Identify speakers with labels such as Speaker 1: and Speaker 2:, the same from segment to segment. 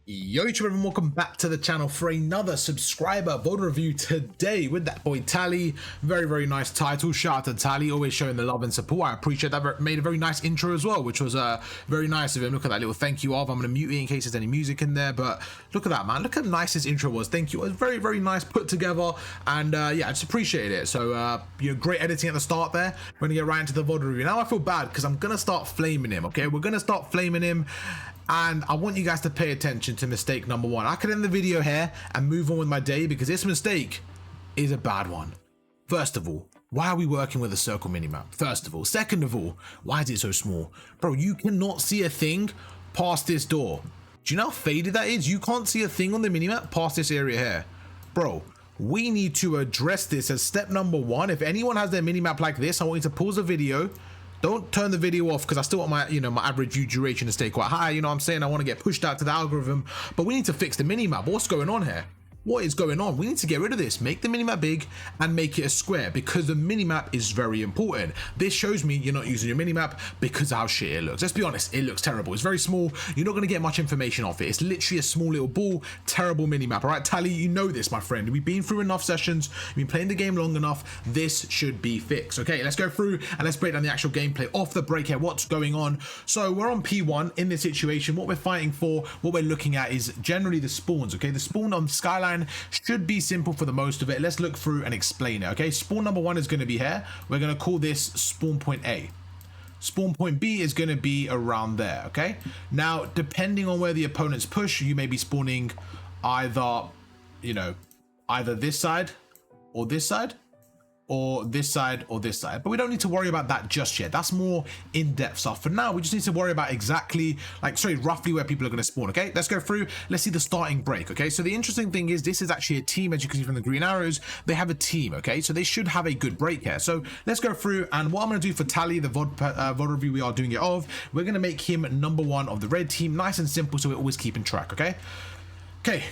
Speaker 1: Yo YouTube everyone, welcome back to the channel for another subscriber voter review today with that boy Tally. Very nice title. Shout out to Tally, always showing the love and support. I appreciate that. Made a very nice intro as well, which was very nice of him. Look at that little thank you of. I'm gonna mute it in case there's any music in there, but look at that, man. Look how nice his intro was. Thank you. It was very nice, put together, and yeah, I just appreciate it. So you know, great editing at the start there. We're gonna get right into the voter review. Now I feel bad because I'm gonna start flaming him. Okay, we're gonna start flaming him. And I want you guys to pay attention to mistake number one. I could end the video here and move on with my day because this mistake is a bad one. First of all, why are we working with a circle minimap? First of all. Second of all, why is it so small? Bro, you cannot see a thing past this door. Do you know how faded that is? You can't see a thing on the minimap past this area here. Bro, we need to address this as step number one. If anyone has their minimap like this, I want you to pause the video. Don't turn the video off because I still want my, my average view duration to stay quite high. You know what I'm saying? I want to get pushed out to the algorithm, but we need to fix the minimap. What's going on here? What is going on? We need to get rid of this. Make the minimap big and make it a square because the minimap is very important. This shows me you're not using your minimap because of how shit it looks. Let's be honest, it looks terrible. It's very small. You're not going to get much information off it. It's literally a small little ball, terrible minimap. All right, Tally, you know this, my friend. We've been through enough sessions. We've been playing the game long enough. This should be fixed. Okay, let's go through and let's break down the actual gameplay off the break here. What's going on? So we're on P1 in this situation. What we're fighting for, what we're looking at is generally the spawns. Okay, the spawn on Skyline should be simple for the most of it. Let's look through and explain it. Okay, spawn number one is going to be here. We're going to call this spawn point A. Spawn point B is going to be around there. Okay, now depending on where the opponents push, you may be spawning either either this side or this side, or this side or this side, but we don't need to worry about that just yet. That's more in-depth stuff. For now, we just need to worry about exactly, roughly where people are going to spawn. Okay, let's go through. Let's see the starting break. Okay, so the interesting thing is this is actually a team. As you can see from the green arrows, they have a team. Okay, so they should have a good break here. So let's go through, and what I'm going to do for Tally, the VOD review we are doing it of, we're going to make him number one of the red team. Nice and simple, so we're always keeping track. Okay,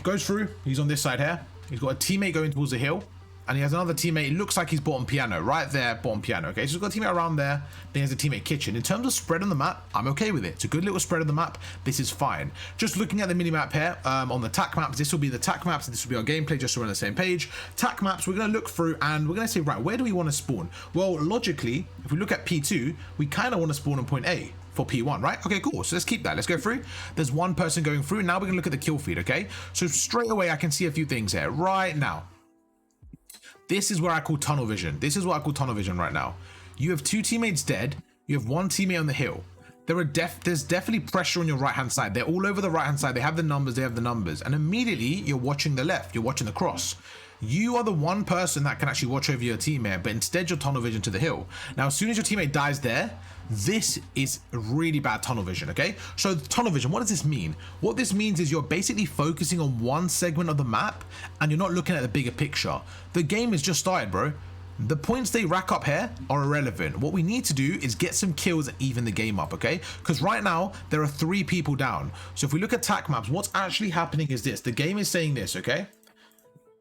Speaker 1: goes through. He's on this side here. He's got a teammate going towards the hill. And he has another teammate. It looks like he's bottom piano, right there, bottom piano. Okay, so he's got a teammate around there. Then he has a teammate kitchen. In terms of spread on the map, I'm okay with it. It's a good little spread on the map. This is fine. Just looking at the minimap here, on the tac maps, this will be the tac maps. This will be our gameplay, just so we're on the same page. Tac maps, we're going to look through and we're going to say, right, where do we want to spawn? Well, logically, if we look at P2, we kind of want to spawn on point A for P1, right? Okay, cool. So let's keep that. Let's go through. There's one person going through. Now we're going to look at the kill feed, okay? So straight away, I can see a few things here right now. This is where I call tunnel vision. This is what I call tunnel vision right now. You have two teammates dead. You have one teammate on the hill. There's definitely pressure on your right-hand side. They're all over the right-hand side. They have the numbers. They have the numbers. And immediately, you're watching the left. You're watching the cross. You are the one person that can actually watch over your teammate, but instead you're tunnel vision to the hill. Now, as soon as your teammate dies there, this is really bad tunnel vision, okay? So tunnel vision, what does this mean? What this means is you're basically focusing on one segment of the map and you're not looking at the bigger picture. The game has just started, bro. The points they rack up here are irrelevant. What we need to do is get some kills and even the game up, okay? Because right now, there are 3 people down. So if we look at tac maps, what's actually happening is this. The game is saying this, okay?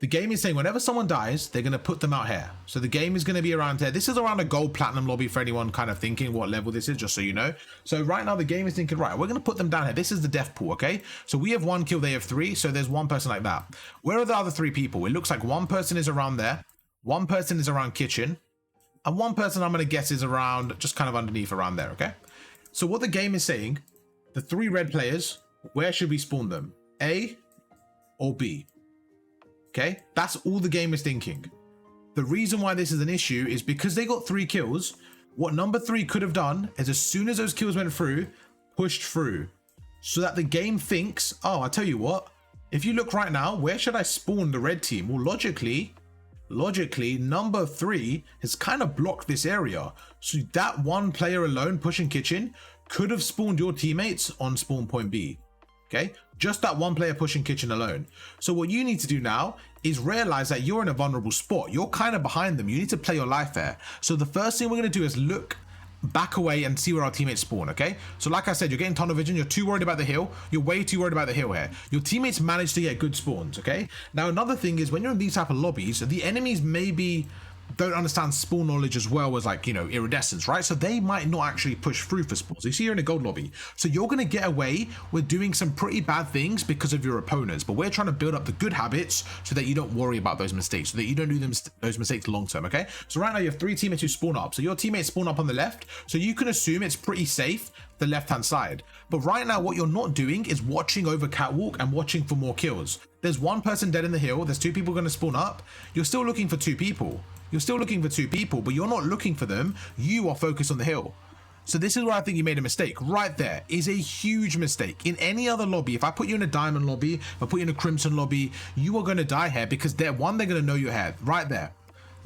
Speaker 1: The game is saying whenever someone dies, they're going to put them out here. So the game is going to be around here. This is around a gold platinum lobby for anyone kind of thinking what level this is, just so you know. So right now the game is thinking, right, we're going to put them down here. This is the death pool, okay? So we have 1 kill, they have 3. So there's one person like that. Where are the other 3 people? It looks like one person is around there. One person is around kitchen. And one person I'm going to guess is around, just kind of underneath around there, okay? So what the game is saying, the 3 red players, where should we spawn them? A or B? Okay, that's all the game is thinking. The reason why this is an issue is because they got 3 kills. What number 3 could have done is as soon as those kills went through, pushed through. So that the game thinks, oh, I tell you what, if you look right now, where should I spawn the red team? Well, logically, number 3 has kind of blocked this area. So that one player alone pushing kitchen could have spawned your teammates on spawn point B. Okay, just that one player pushing kitchen alone. So what you need to do now is realize that you're in a vulnerable spot. You're kind of behind them. You need to play your life there. So the first thing we're going to do is look back away and see where our teammates spawn, okay? So like I said, you're getting tunnel vision. You're too worried about the hill. You're way too worried about the hill here. Your teammates manage to get good spawns, okay? Now, another thing is when you're in these type of lobbies, the enemies may be don't understand spawn knowledge as well as, like, you know, iridescence, right? So they might not actually push through for spawns. You see, you're in a gold lobby, so you're going to get away with doing some pretty bad things because of your opponents, but we're trying to build up the good habits so that you don't worry about those mistakes, so that you don't do those mistakes long term. Okay, so right now you have 3 teammates who spawn up, so your teammates spawn up on the left, so you can assume it's pretty safe the left hand side. But right now what you're not doing is watching over catwalk and watching for more kills. There's 1 person dead in the hill, there's 2 people going to spawn up. You're still looking for 2 people. You're still looking for 2 people, but you're not looking for them. You are focused on the hill. So this is where I think you made a mistake. Right there is a huge mistake. In any other lobby, if I put you in a diamond lobby, if I put you in a crimson lobby, you are going to die here because they're going to know your head right there.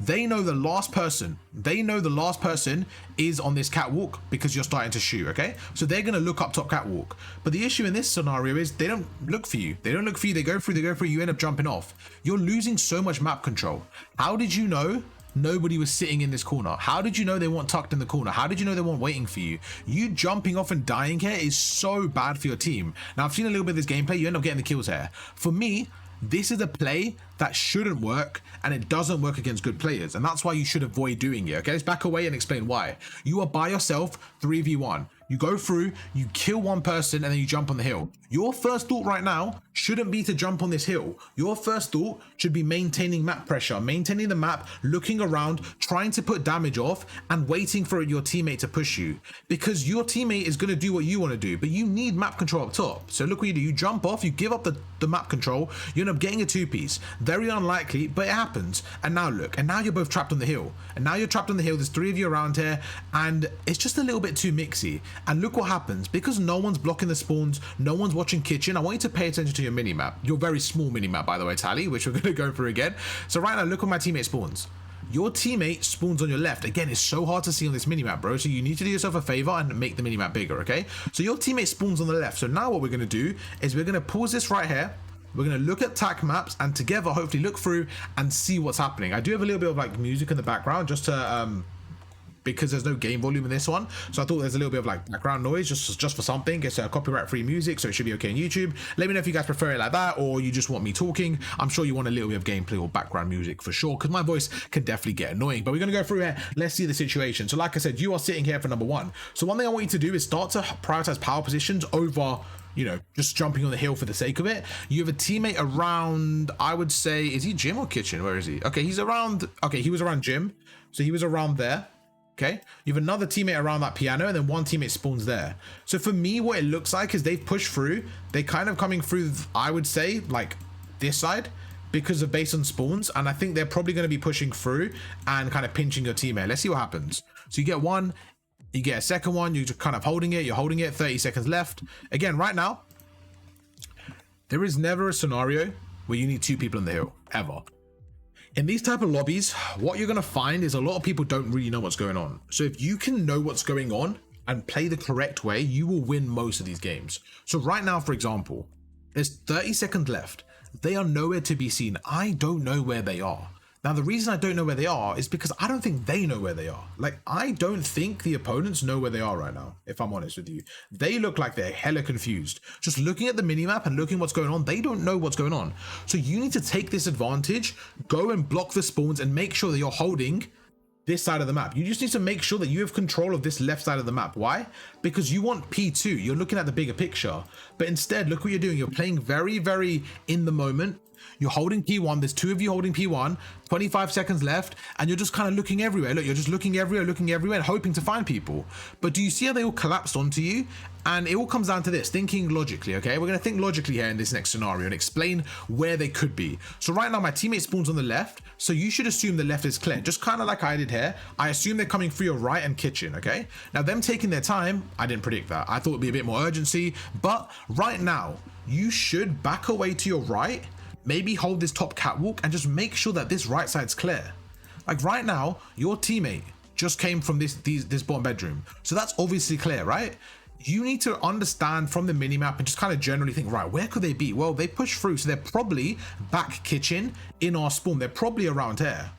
Speaker 1: They know the last person. They know the last person is on this catwalk because you're starting to shoot, okay? So they're going to look up top catwalk. But the issue in this scenario is they don't look for you. They don't look for you. They go through, you end up jumping off. You're losing so much map control. How did you know nobody was sitting in this corner? How did you know they weren't tucked in the corner? How did you know they weren't waiting for you? You jumping off and dying here is so bad for your team. Now, I've seen a little bit of this gameplay. You end up getting the kills here. For me, this is a play that shouldn't work, and it doesn't work against good players, and that's why you should avoid doing it. Okay, let's back away and explain why. You are by yourself, 3v1. You go through, you kill 1 person, and then you jump on the hill. Your first thought right now shouldn't be to jump on this hill. Your first thought should be maintaining map pressure, maintaining the map, looking around, trying to put damage off, and waiting for your teammate to push you. Because your teammate is going to do what you want to do, but you need map control up top. So look what you do. You jump off, you give up the map control, you end up getting a 2-piece. Very unlikely, but it happens. And now look, and now you're both trapped on the hill. And now you're trapped on the hill, there's 3 of you around here, and it's just a little bit too mixy. And look what happens, because no one's blocking the spawns, no one's watching kitchen. I want you to pay attention to your minimap, your very small minimap, by the way, Tally, which we're going to go through again. So right now, look where my teammate spawns. Your teammate spawns on your left. Again, it's so hard to see on this minimap, bro, so you need to do yourself a favor and make the minimap bigger, okay? So your teammate spawns on the left. So now what we're going to do is we're going to pause this right here. We're going to look at tac maps and together hopefully look through and see what's happening. I do have a little bit of like music in the background just to because there's no game volume in this one, so I thought there's a little bit of like background noise just for something. It's copyright free music, so it should be okay on YouTube. Let me know if you guys prefer it like that or you just want me talking. I'm sure you want a little bit of gameplay or background music for sure, because my voice can definitely get annoying. But we're going to go through here. Let's see the situation. So like I said, you are sitting here for number 1. So one thing I want you to do is start to prioritize power positions over, you know, just jumping on the hill for the sake of it. You have a teammate around, I would say, is he gym or kitchen? Where is he? Okay, he's around, okay, he was around gym. So he was around there. Okay, you have another teammate around that piano, and then 1 teammate spawns there. So for me, what it looks like is they've pushed through. They kind of coming through, I would say, like this side, because of based on spawns. And I think they're probably going to be pushing through and kind of pinching your teammate. Let's see what happens. So you get 1, you get a second one, you're just kind of holding it, you're holding it, 30 seconds left. Again, right now, there is never a scenario where you need 2 people on the hill, ever. In these type of lobbies, what you're going to find is a lot of people don't really know what's going on. So if you can know what's going on and play the correct way, you will win most of these games. So right now, for example, there's 30 seconds left. They are nowhere to be seen. I don't know where they are. Now, the reason I don't know where they are is because I don't think they know where they are. Like, I don't think the opponents know where they are right now, if I'm honest with you. They look like they're hella confused. Just looking at the minimap and looking what's going on, they don't know what's going on. So you need to take this advantage, go and block the spawns and make sure that you're holding this side of the map. You just need to make sure that you have control of this left side of the map. Why? Because you want P2. You're looking at the bigger picture. But instead, look what you're doing. You're playing very, very in the moment. You're holding P1. There's 2 of you holding P1. 25 seconds left, and you're just kind of looking everywhere. Look, you're just looking everywhere, and hoping to find people. But do you see how they all collapsed onto you? And it all comes down to this, thinking logically, okay? We're going to think logically here in this next scenario and explain where they could be. So right now, my teammate spawns on the left, so you should assume the left is clear, just kind of like I did here. I assume they're coming through your right and kitchen, okay? Now, them taking their time, I didn't predict that. I thought it'd be a bit more urgency, but right now, you should back away to your right, maybe hold this top catwalk and just make sure that this right side's clear. Like right now, your teammate just came from this bottom bedroom. So that's obviously clear, right? You need to understand from the minimap and just kind of generally think, right, where could they be? Well, they push through, so they're probably back kitchen in our spawn. They're probably around here.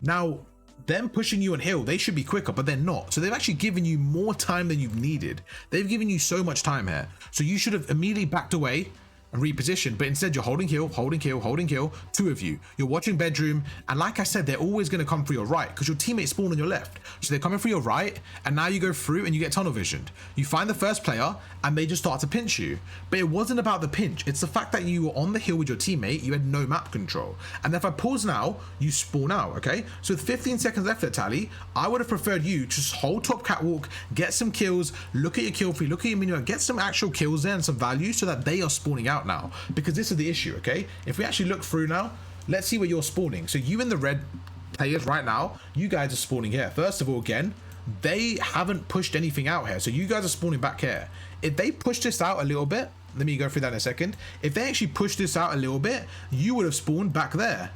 Speaker 1: Now, them pushing you on hill, they should be quicker, but they're not. So they've actually given you more time than you've needed. They've given you so much time here. So you should have immediately backed away, and reposition, but instead you're holding kill, holding kill, holding kill, two of you. You're watching bedroom, and like I said, they're always going to come for your right because your teammates spawn on your left. So they're coming for your right, and now you go through and you get tunnel visioned. You find the first player, and they just start to pinch you. But it wasn't about the pinch. It's the fact that you were on the hill with your teammate, you had no map control. And if I pause now, you spawn out, okay? So with 15 seconds left at Tally, I would have preferred you to just hold top catwalk, get some kills, look at your kill feed, look at your minimap, get some actual kills there and some value so that they are spawning out now, because this is the issue. Okay, if we actually look through now, let's see where you're spawning. So you and the red players right now, you guys are spawning here. First of all, again, they haven't pushed anything out here, so you guys are spawning back here. If they push this out a little bit, let me go through that in a second. If they actually push this out a little bit, you would have spawned back there.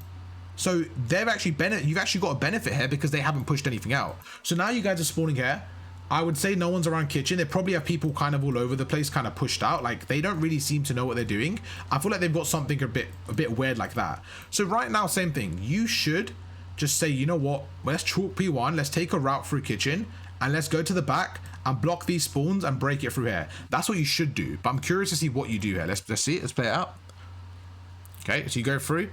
Speaker 1: So they've actually you've actually got a benefit here because they haven't pushed anything out. So now you guys are spawning here. I would say no one's around kitchen. They probably have people kind of all over the place, kind of pushed out. Like, they don't really seem to know what they're doing. I feel like they've got something a bit weird like that. So right now, same thing. You should just say, you know what? Let's chalk P1. Let's take a route through kitchen and let's go to the back and block these spawns and break it through here. That's what you should do. But I'm curious to see what you do here. Let's see it. Let's play it out. Okay, so you go through.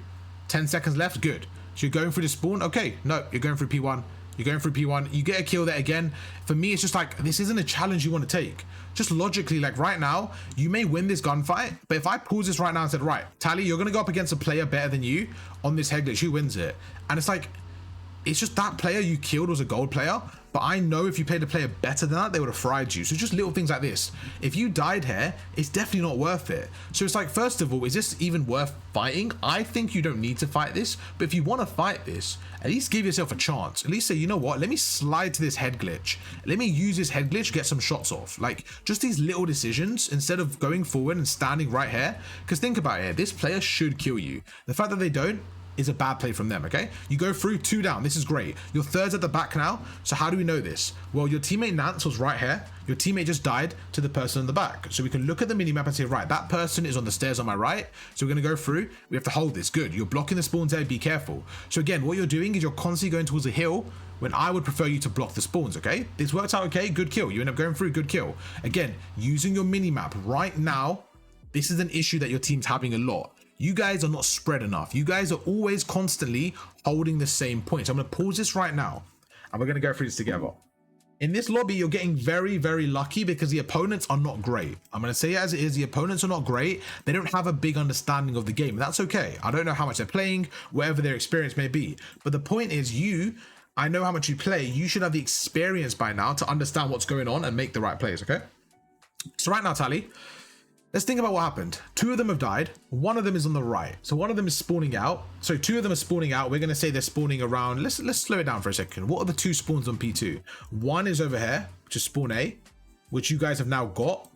Speaker 1: 10 seconds left. Good. So you're going through the spawn. Okay, no, you're going through P1. You're going through P1, you get a kill there again. For me, it's just like, this isn't a challenge you want to take. Just logically, like right now, you may win this gunfight, but if I pause this right now and said, right, Tally, you're going to go up against a player better than you on this head glitch, who wins it? And it's like, it's just that player you killed was a gold player, but I know if you played a player better than that, they would have fried you. So just little things like this. If you died here, it's definitely not worth it. So it's like, first of all, is this even worth fighting? I think you don't need to fight this, but if you want to fight this, at least give yourself a chance. At least say, you know what, let me slide to this head glitch. Let me use this head glitch, get some shots off. Like, just these little decisions instead of going forward and standing right here. Because think about it, this player should kill you. The fact that they don't is a bad play from them. Okay, you go through 2 down. This is great. Your third's at the back now. So how do we know this? Well, your teammate Nance was right here. Your teammate just died to the person in the back. So we can look at the minimap and say, right, that person is on the stairs on my right. So we're going to go through. We have to hold this. Good. You're blocking the spawns there. Be careful. So again, what you're doing is you're constantly going towards a hill when I would prefer you to block the spawns. Okay, this worked out. Okay, good kill. You end up going through. Good kill. Again, using your minimap right now. This is an issue that your team's having a lot. You guys are not spread enough. You guys are always constantly holding the same point. So I'm going to pause this right now and we're going to go through this together. In this lobby, you're getting very, very lucky because the opponents are not great. I'm going to say it as it is. The opponents are not great. They don't have a big understanding of the game. That's okay. I don't know how much they're playing, whatever their experience may be. But the point is, I know how much you play. You should have the experience by now to understand what's going on and make the right plays, okay? So right now, Tally, let's think about what happened. 2 of them have died. 1 of them is on the right. So 1 of them is spawning out. So 2 of them are spawning out. We're going to say they're spawning around. Let's slow it down for a second. What are the 2 spawns on P2? 1 is over here, which is spawn A, which you guys have now got.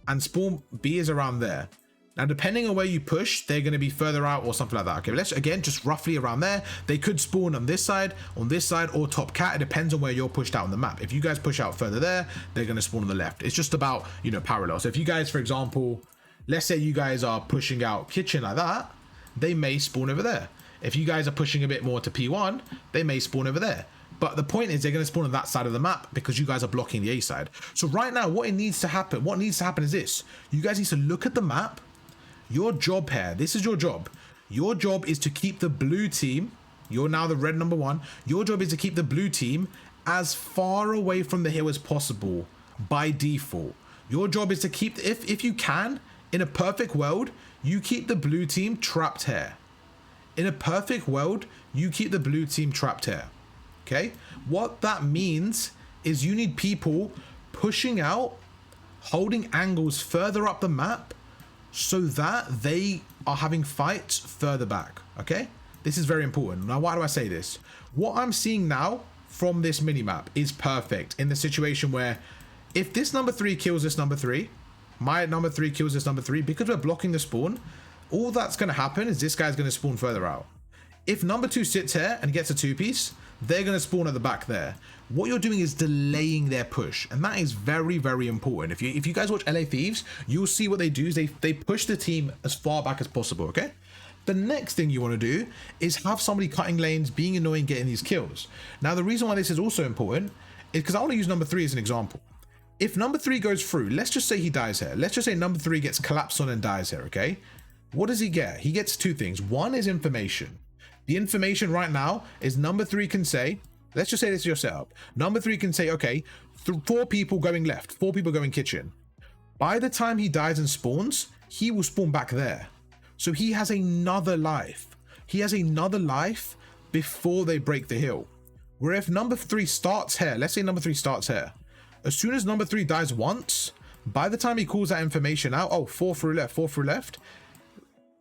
Speaker 1: And spawn B is around there. Now, depending on where you push, they're going to be further out or something like that. Okay, let's again, just roughly around there. They could spawn on this side, or top cat. It depends on where you're pushed out on the map. If you guys push out further there, they're going to spawn on the left. It's just about, you know, parallel. So if you guys, for example, let's say you guys are pushing out kitchen like that, they may spawn over there. If you guys are pushing a bit more to P1, they may spawn over there. But the point is they're going to spawn on that side of the map because you guys are blocking the A side. So right now, what needs to happen is this. You guys need to look at the map. Your job here, this is your job. Your job is to keep the blue team. You're now the red number 1. Your job is to keep the blue team as far away from the hill as possible by default. Your job is to keep, if you can, in a perfect world, you keep the blue team trapped here. In a perfect world, you keep the blue team trapped here. Okay? What that means is you need people pushing out, holding angles further up the map, so that they are having fights further back. Okay, this is very important. Now, why do I say this? What I'm seeing now from this minimap is perfect in the situation where if this number 3 kills this number 3, my number 3 kills this number 3, because we're blocking the spawn, all that's going to happen is this guy's going to spawn further out. If number 2 sits here and gets a 2-piece, they're going to spawn at the back there. What you're doing is delaying their push, and that is very, very important. If you guys watch LA Thieves, you'll see what they do is they push the team as far back as possible. Okay, the next thing you want to do is have somebody cutting lanes, being annoying, getting these kills. Now, the reason why this is also important is because I want to use number 3 as an example. If number 3 goes through, let's just say he dies here. Let's just say number 3 gets collapsed on and dies here, okay? What does he get? He gets 2 things. One is information. The information right now is number 3 can say, let's just say this is your setup. Number 3 can say, okay, 4 people going left, 4 people going kitchen. By the time he dies and spawns, he will spawn back there. So he has another life. He has another life before they break the hill. Where if number 3 starts here, let's say number 3 starts here. As soon as number 3 dies once, by the time he calls that information out, oh, 4 through left, 4 through left.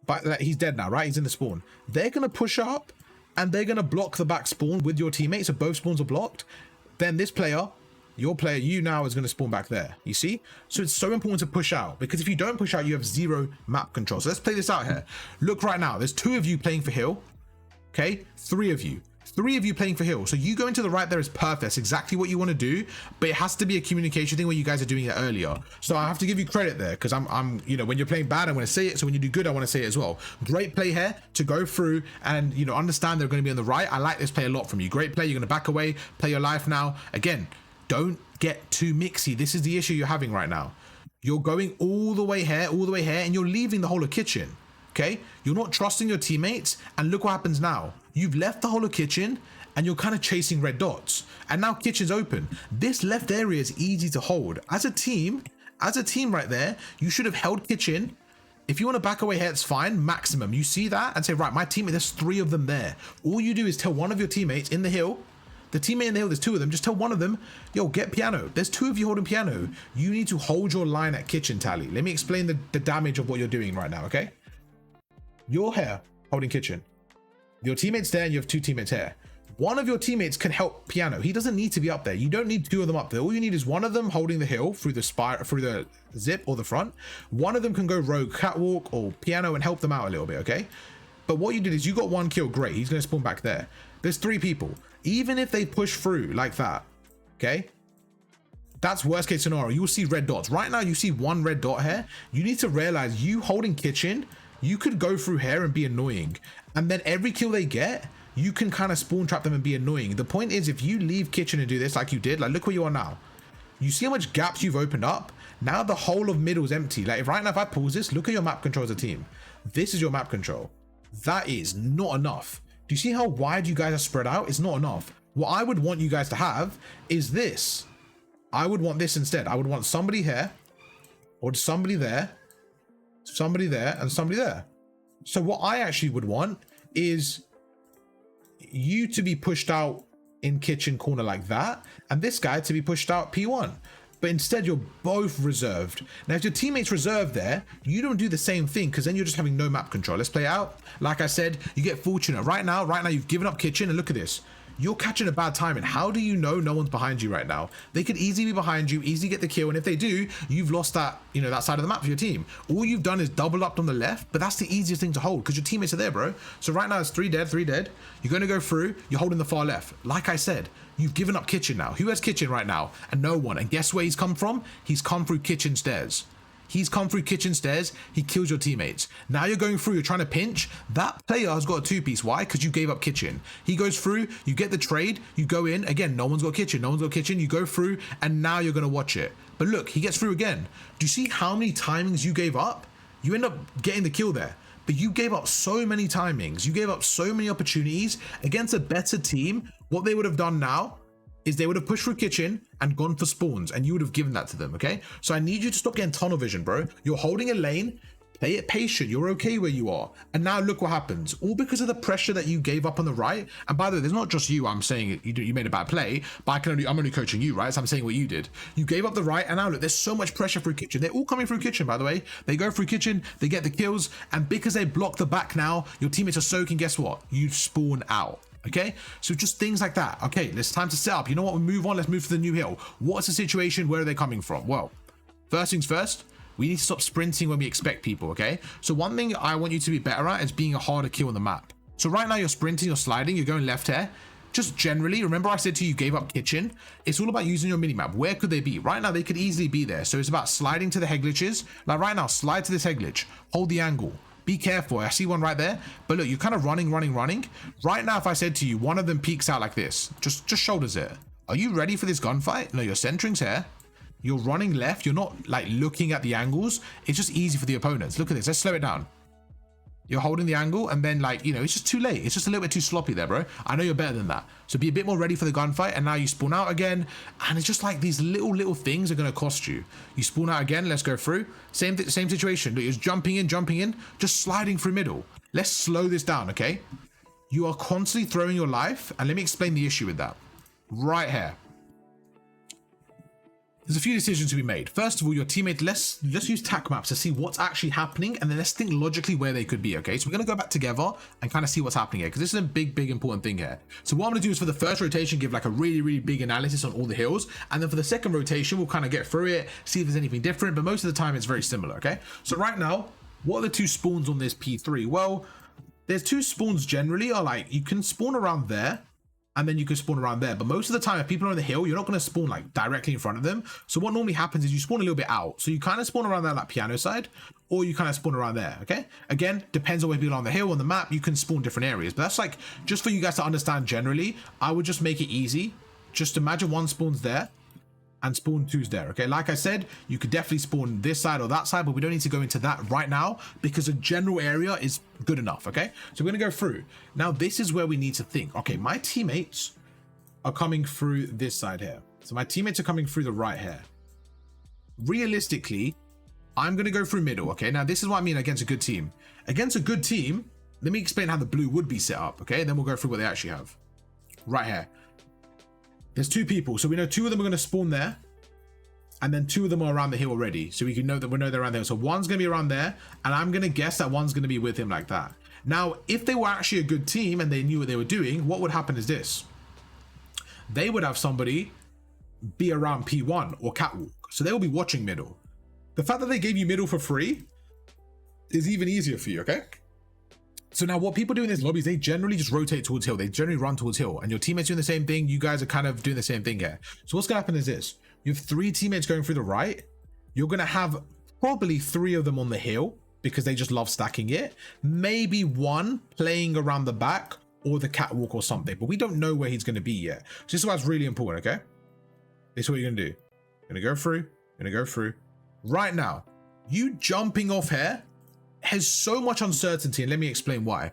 Speaker 1: But he's dead now, right? He's in the spawn. They're going to push up and they're going to block the back spawn with your teammates. So both spawns are blocked. Then this player, your player, you now is going to spawn back there. You see? So it's so important to push out, because if you don't push out, you have 0 map control. So let's play this out here. Look right now. There's 2 of you playing for hill. Okay? 3 of you. 3 of you playing for hill. So you going to the right there is perfect. That's exactly what you want to do, but it has to be a communication thing where you guys are doing it earlier. So I have to give you credit there, because I'm you know, when you're playing bad, I want to say it. So when you do good, I want to say it as well. Great play here to go through and, you know, understand they're going to be on the right. I like this play a lot from you. Great play. You're going to back away, play your life now. Again, don't get too mixy. This is the issue you're having right now. You're going all the way here, and you're leaving the whole of kitchen. Okay? You're not trusting your teammates, and look what happens now. You've left the whole of kitchen and you're kind of chasing red dots, and now kitchen's open. This left area is easy to hold. As a team right there, you should have held kitchen. If you want to back away here, it's fine, maximum. You see that and say, right, my teammate, there's 3 of them there. All you do is tell one of your teammates in the hill, the teammate in the hill, there's 2 of them, just tell one of them, yo, get piano. There's 2 of you holding piano. You need to hold your line at kitchen, Tally. Let me explain the damage of what you're doing right now, okay? You're here holding kitchen. Your teammate's there and you have 2 teammates here. One of your teammates can help piano. He doesn't need to be up there. You don't need 2 of them up there. All you need is one of them holding the hill through the zip or the front. One of them can go rogue catwalk or piano and help them out a little bit, okay? But what you did is you got 1 kill. Great. He's going to spawn back there. There's 3 people. Even if they push through like that, okay? That's worst case scenario. You will see red dots. Right now, you see 1 red dot here. You need to realize you holding kitchen, you could go through here and be annoying. And then every kill they get, you can kind of spawn trap them and be annoying. The point is, if you leave kitchen and do this like you did, like look where you are now. You see how much gaps you've opened up? Now the whole of middle is empty. Like right now, if I pause this, look at your map control as a team. This is your map control. That is not enough. Do you see how wide you guys are spread out? It's not enough. What I would want you guys to have is this. I would want this instead. I would want somebody here, or somebody there, somebody there, and somebody there. So what I actually would want is you to be pushed out in kitchen corner like that, and this guy to be pushed out P1. But instead you're both reserved. Now if your teammates reserved there, you don't do the same thing, because then you're just having no map control. Let's play out. Like I said, you get fortunate. Right now you've given up kitchen, and look at this. You're catching a bad time, and how do you know no one's behind you right now? They could easily be behind you, easily get the kill, and if they do, you've lost that, you know, that side of the map for your team. All you've done is double up on the left, but that's the easiest thing to hold because your teammates are there, bro. So right now it's 3 dead, 3 dead. You're going to go through, you're holding the far left. Like I said, you've given up kitchen now. Who has kitchen right now? And no one. And guess where he's come from? He's come through kitchen stairs. He's come through kitchen stairs. He kills your teammates. Now you're going through. You're trying to pinch. That player has got a 2-piece. Why? Because you gave up kitchen. He goes through. You get the trade. You go in. Again, no one's got kitchen. No one's got kitchen. You go through, and now you're going to watch it. But look, he gets through again. Do you see how many timings you gave up? You end up getting the kill there. But you gave up so many timings. You gave up so many opportunities against a better team. What they would have done now is they would have pushed through kitchen and gone for spawns, and you would have given that to them, okay? So I need you to stop getting tunnel vision, bro. You're holding a lane, play it patient, you're okay where you are. And now look what happens, all because of the pressure that you gave up on the right. And by the way, there's not just you, I'm saying you made a bad play, but I'm only coaching you, right? So I'm saying what you did. You gave up the right, and now look, there's so much pressure through kitchen. They're all coming through kitchen, by the way. They go through kitchen, they get the kills, and because they block the back now, your teammates are soaking, guess what? You spawn out. Okay, so just things like that. Okay, it's time to set up. You know what? We move on. Let's move to the new hill. What's the situation? Where are they coming from? Well, first things first, we need to stop sprinting when we expect people. Okay, so one thing I want you to be better at is being a harder kill on the map. So right now you're sprinting, you're sliding, you're going left here. Just generally, remember I said to you, gave up kitchen. It's all about using your minimap. Where could they be? Right now, they could easily be there. So it's about sliding to the head glitches. Like right now, slide to this head glitch. Hold the angle. Be careful. I see one right there. But look, you're kind of running. Right now, if I said to you, one of them peeks out like this, just shoulders it. Are you ready for this gunfight? No, your centering's here. you're running left, you're not like looking at the angles. It's just easy for the opponents. Look at this, let's slow it down. You're holding the angle and then like, you know, it's just too late. It's just a little bit too sloppy there, bro. I know you're better than that. So be a bit more ready for the gunfight, and now you spawn out again. And it's just like these little things are going to cost you. You spawn out again, let's go through. Same situation. Look, you're jumping in, just sliding through middle. Let's slow this down, okay? You are constantly throwing your life, and let me explain the issue with that. Right here. There's a few decisions to be made. First of all, your teammate, let's use tac maps to see what's actually happening, and then let's think logically where they could be, okay? So we're gonna go back together and kind of see what's happening here, because this is a big important thing here. So what I'm gonna do is for the first rotation, give like a really big analysis on all the hills, and then for the second rotation, we'll kind of get through it, see if there's anything different, but most of the time it's very similar, okay? So right now, what are the two spawns on this P3? Well, there's two spawns generally, are like, you can spawn around there, and then you can spawn around there. But most of the time, if people are on the hill, you're not going to spawn like directly in front of them. So what normally happens is you spawn a little bit out. So you kind of spawn around there like piano side, or you kind of spawn around there, okay? Again, depends on where people are on the hill, on the map, you can spawn different areas. But that's like, just for you guys to understand generally, I would just make it easy. Just imagine one spawns there, and spawn two's there, okay? Like I said, you could definitely spawn this side or that side, but we don't need to go into that right now because a general area is good enough, okay? So we're gonna go through. Now, this is where we need to think. Okay, my teammates are coming through this side here. So my teammates are coming through the right here. Realistically, I'm gonna go through middle, okay? Now, this is what I mean against a good team. Against a good team, let me explain how the blue would be set up, okay? Then we'll go through what they actually have. Right here. There's two people, so we know two of them are going to spawn there, and then two of them are around the hill already, so we can know that we know they're around there. So one's going to be around there, and I'm going to guess that one's going to be with him like that. Now, if they were actually a good team and they knew what they were doing, what would happen is this. They would have somebody be around P1 or catwalk, so they will be watching middle. The fact that they gave you middle for free is even easier for you, okay? So now what people do in these lobbies, they generally just rotate towards hill. They generally run towards hill, and your teammates doing the same thing. You guys are kind of doing the same thing here. So what's gonna happen is this. You have three teammates going through the right. You're gonna have probably three of them on the hill because they just love stacking it. Maybe one playing around the back or the catwalk or something, but we don't know where he's gonna be yet. So this is why it's really important, okay? This is what you're gonna do. You're gonna go through. Right now, you jumping off here has so much uncertainty, and let me explain why.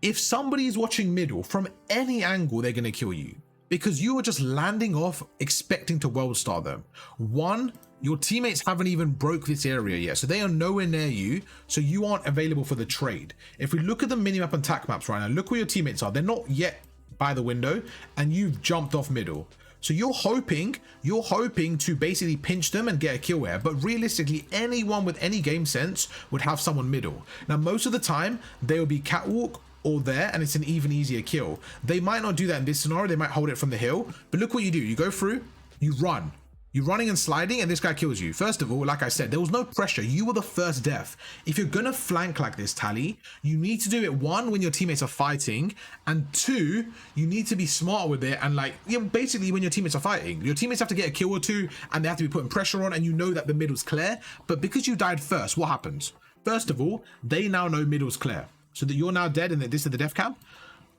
Speaker 1: If somebody is watching middle from any angle, they're going to kill you because you are just landing off expecting to world star them. One, your teammates haven't even broke this area yet, so they are nowhere near you, so you aren't available for the trade. If we look at the minimap and tac maps right now, look where your teammates are. They're not yet by the window, and you've jumped off middle. So you're hoping to basically pinch them and get a kill here, but realistically, anyone with any game sense would have someone middle. Now, most of the time, they'll be catwalk or there, and it's an even easier kill. They might not do that in this scenario, they might hold it from the hill, but look what you do. You go through, you run. You're running and sliding, and this guy kills you. First of all, like I said, there was no pressure. You were the first death. If you're gonna flank like this, Tally, you need to do it, one, when your teammates are fighting, and two, you need to be smart with it, and like, you know, basically when your teammates are fighting, your teammates have to get a kill or two, and they have to be putting pressure on, and you know that the middle's clear, but because you died first, what happens? First of all, they now know middle's clear, so that you're now dead, and that this is the death cam.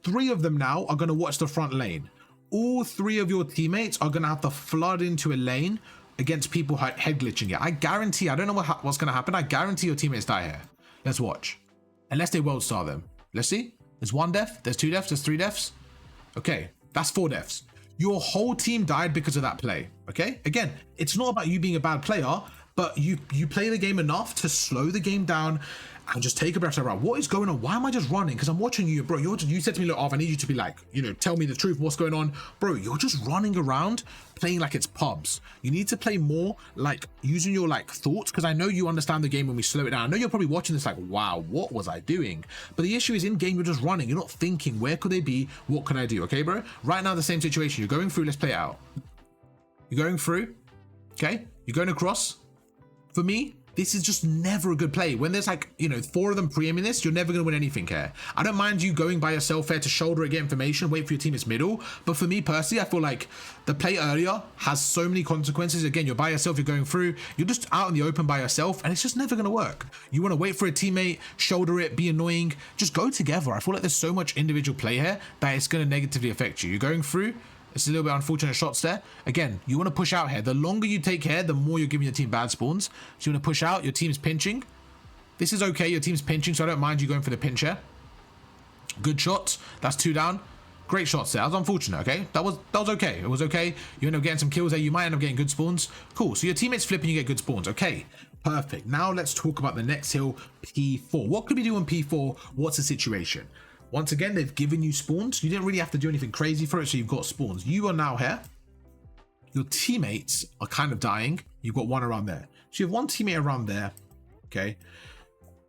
Speaker 1: Three of them now are gonna watch the front lane. All three of your teammates are going to have to flood into a lane against people head glitching it. I guarantee, I don't know what's going to happen. I guarantee your teammates die here. Let's watch. Unless they world star them. Let's see. There's one death. There's two deaths. There's three deaths. Okay. That's 4 deaths. Your whole team died because of that play. Okay. Again, it's not about you being a bad player, but you play the game enough to slow the game down and just take a breath around. What is going on? Why am I just running? Because I'm watching you, bro. You said to me, look, Arv, I need you to be like, you know, tell me the truth. What's going on? Bro, you're just running around playing like it's pubs. You need to play more like using your like thoughts, because I know you understand the game when we slow it down. I know you're probably watching this like, wow, what was I doing? But the issue is in game, you're just running. You're not thinking, where could they be? What can I do? Okay, bro? Right now, the same situation. You're going through. Let's play it out. You're going through. Okay. You're going across. For me, this is just never a good play. When there's like, you know, 4 of them pre-aiming this, you're never going to win anything here. I don't mind you going by yourself here to shoulder it, get information, wait for your team is middle. But for me personally, I feel like the play earlier has so many consequences. Again, you're by yourself, you're going through, you're just out in the open by yourself, and it's just never going to work. You want to wait for a teammate, shoulder it, be annoying, just go together. I feel like there's so much individual play here that it's going to negatively affect you. You're going through, It's a little bit unfortunate shots there. Again, you want to push out here. The longer you take here, the more you're giving your team bad spawns. So you want to push out. Your team's pinching. This is okay. Your team's pinching, so I don't mind you going for the pinch here. Good shots. That's 2 down. Great shots there. That was unfortunate, okay? That was okay. It was okay. You end up getting some kills there. You might end up getting good spawns. Cool. So your teammates flip and you get good spawns. Okay. Perfect. Now let's talk about the next hill, P4. What could we do on P4? What's the situation? Once again, they've given you spawns. You didn't really have to do anything crazy for it, so you've got spawns. You are now here. Your teammates are kind of dying. You've got one around there. So you have one teammate around there. Okay.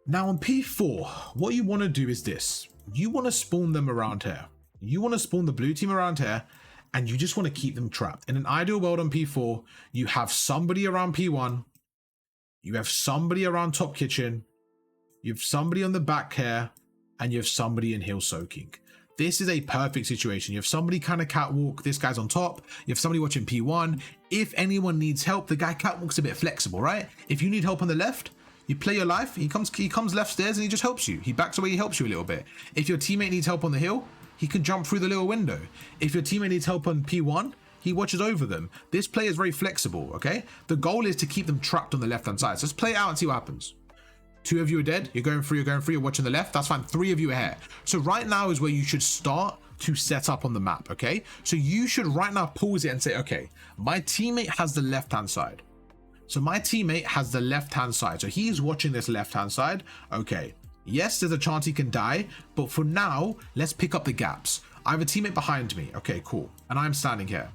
Speaker 1: Now on P4, what you want to do is this. You want to spawn them around here. You want to spawn the blue team around here, and you just want to keep them trapped. In an ideal world on P4, you have somebody around P1. You have somebody around top kitchen. You have somebody on the back here, and you have somebody in hill soaking. This is a perfect situation. You have somebody kind of catwalk. This guy's on top. You have somebody watching P1. If anyone needs help, the guy catwalk's a bit flexible, right? If you need help on the left, you play your life. He comes left stairs and he just helps you. He backs away. He helps you a little bit. If your teammate needs help on the hill, he can jump through the little window. If your teammate needs help on P1, he watches over them. This play is very flexible, okay? The goal is to keep them trapped on the left-hand side. So let's play it out and see what happens. 2 of you are dead. You're going through, you're watching the left. That's fine. 3 of you are here. So right now is where you should start to set up on the map, okay? So you should right now pause it and say, okay, my teammate has the left-hand side. So my teammate has the left-hand side. So he's watching this left-hand side. Okay. Yes, there's a chance he can die, but for now, let's pick up the gaps. I have a teammate behind me. Okay, cool. And I'm standing here.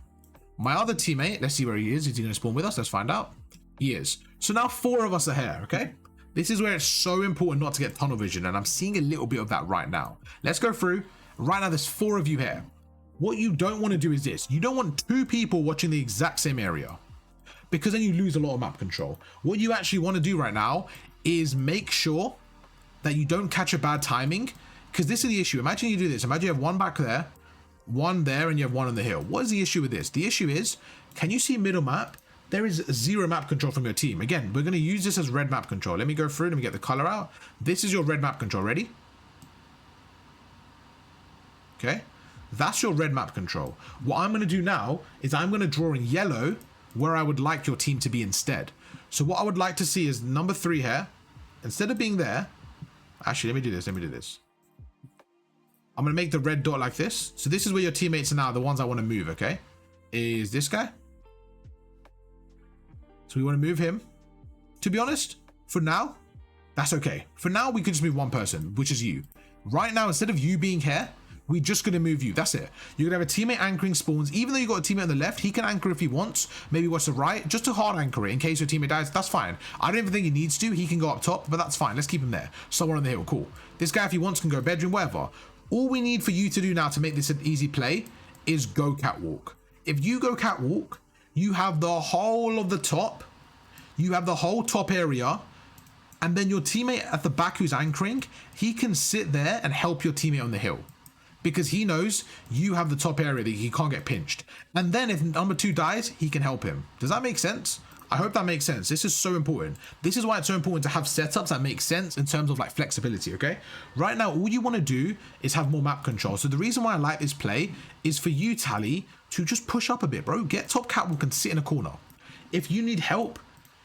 Speaker 1: My other teammate, let's see where he is. Is he going to spawn with us? Let's find out. He is. So now 4 of us are here, okay? This is where it's so important not to get tunnel vision, and I'm seeing a little bit of that right now. Let's go through. Right now, there's 4 of you here. What you don't want to do is this. You don't want 2 people watching the exact same area, because then you lose a lot of map control. What you actually want to do right now is make sure that you don't catch a bad timing, because this is the issue. Imagine you do this. Imagine you have 1 back there, 1 there, and you have 1 on the hill. What is the issue with this? The issue is, can you see middle map? There is 0 map control from your team. Again, we're going to use this as red map control. Let me go through. Let me get the color out. This is your red map control. Ready? Okay. That's your red map control. What I'm going to do now is I'm going to draw in yellow where I would like your team to be instead. So what I would like to see is number 3 here. Instead of being there, actually, let me do this. I'm going to make the red dot like this. So this is where your teammates are now, the ones I want to move, okay? Is this guy. So we want to move him. To be honest, for now, that's okay. For now, we could just move 1 person, which is you. Right now, instead of you being here, we're just going to move you. That's it. You're going to have a teammate anchoring spawns. Even though you've got a teammate on the left, he can anchor if he wants. Maybe watch the right, just to hard anchor it in case your teammate dies. That's fine. I don't even think he needs to. He can go up top, but that's fine. Let's keep him there. Someone on the hill. Cool. This guy, if he wants, can go bedroom, wherever. All we need for you to do now to make this an easy play is go catwalk. If you go catwalk, you have the whole of the top. You have the whole top area, and then your teammate at the back who's anchoring, he can sit there and help your teammate on the hill, because he knows you have the top area that he can't get pinched. And then if number 2 dies, he can help him. Does that make sense? I hope that makes sense. This is so important. This is why it's so important to have setups that make sense in terms of like flexibility, okay? Right now, all you want to do is have more map control. So the reason why I like this play is for you, Tally, to just push up a bit, bro. Get top catwalk and sit in a corner. If you need help,